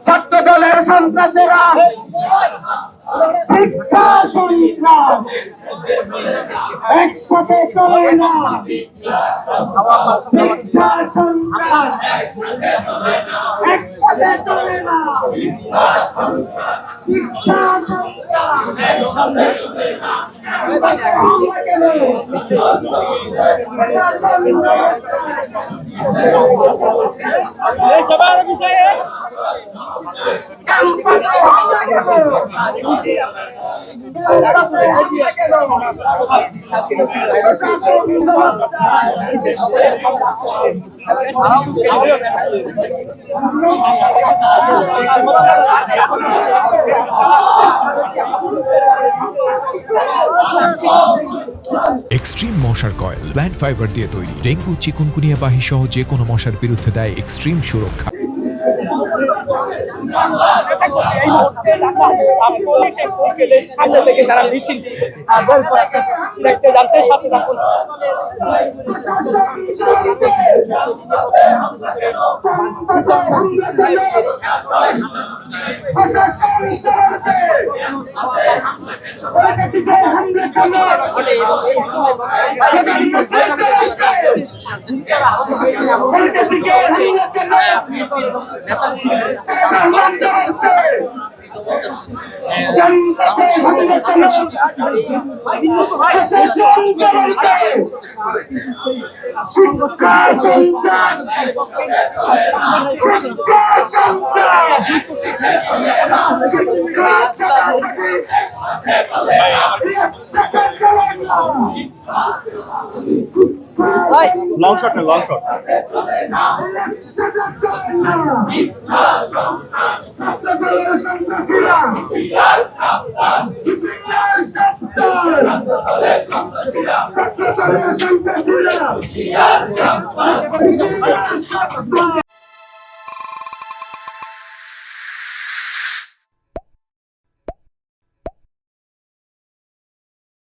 ছাত্র দলের সন্ত্রাসীরা শিক্ষা সন্ত্রাস একসাথে চলে না। শিক্ষা সন্ত্রাস একসাথে চলে না। শিক্ষা সন্ত্রাস সবার বিষয়ে এক্সট্রিম মশার কয়েল প্ল্যান্ট ফাইবার দিয়ে তৈরি, ডেঙ্গু চিকুনগুনিয়া বাহি সহ যে কোনো মশার বিরুদ্ধে দেয় এক্সট্রিম সুরক্ষা। সামনে থেকে যারা মিছিল দেখতে জানতে সাথে থাকুন। শিক্ষা সন্ত্রাস লং শট না লং শট সন্ত্রাসীরা